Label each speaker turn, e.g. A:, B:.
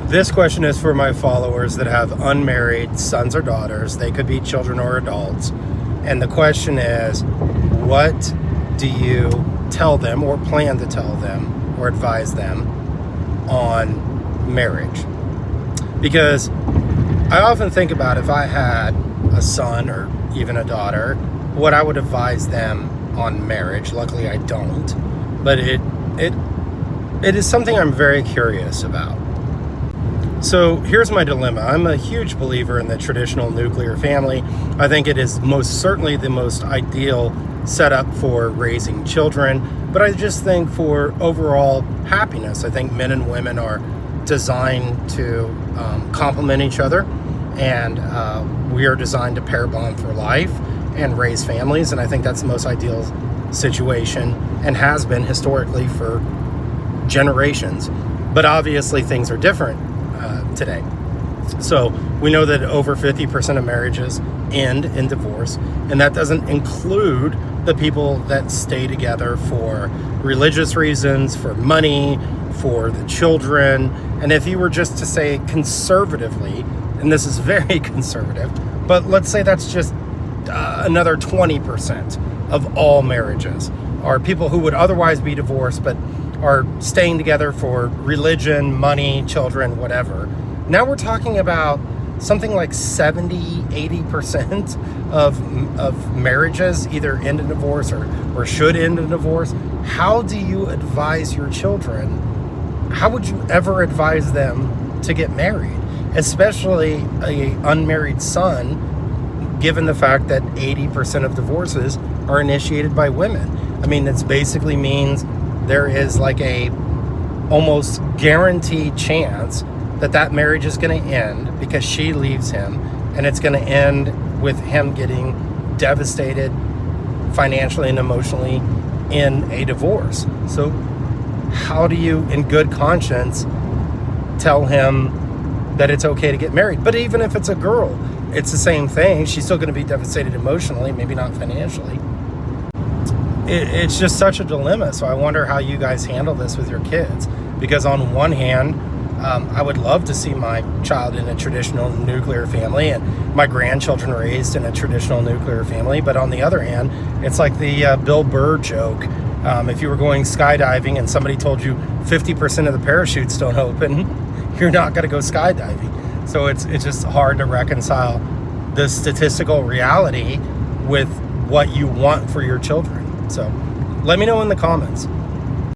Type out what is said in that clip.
A: This question is for my followers that have unmarried sons or daughters. They could be children or adults. And the question is, what do you tell them or plan to tell them or advise them on marriage? Because I often think about if I had a son or even a daughter, what I would advise them on marriage. Luckily, I don't. But it is something I'm very curious about. So here's my dilemma. I'm a huge believer in the traditional nuclear family. I think it is most certainly the most ideal setup for raising children, but I just think for overall happiness, I think men and women are designed to complement each other, and we are designed to pair bond for life and raise families, and I think that's the most ideal situation and has been historically for generations. But obviously things are different today. So we know that over 50% of marriages end in divorce, and that doesn't include the people that stay together for religious reasons, for money, for the children. And if you were just to say conservatively, and this is very conservative, but let's say that's just another 20% of all marriages are people who would otherwise be divorced but are staying together for religion, money, children, whatever. Now we're talking about something like 70-80% of marriages either end in divorce or should end in divorce. How do you advise your children? How would you ever advise them to get married? Especially an unmarried son, given the fact that 80% of divorces are initiated by women. I mean, it basically means there is like a almost guaranteed chance that marriage is going to end because she leaves him, and it's going to end with him getting devastated financially and emotionally in a divorce. So how do you, in good conscience, tell him that it's okay to get married? But even if it's a girl, it's the same thing. She's still going to be devastated emotionally, maybe not financially. It's just such a dilemma. So I wonder how you guys handle this with your kids. Because on one hand, I would love to see my child in a traditional nuclear family and my grandchildren raised in a traditional nuclear family. But on the other hand, it's like the Bill Burr joke. If you were going skydiving and somebody told you 50% of the parachutes don't open, you're not going to go skydiving. So it's just hard to reconcile the statistical reality with what you want for your children. So let me know in the comments.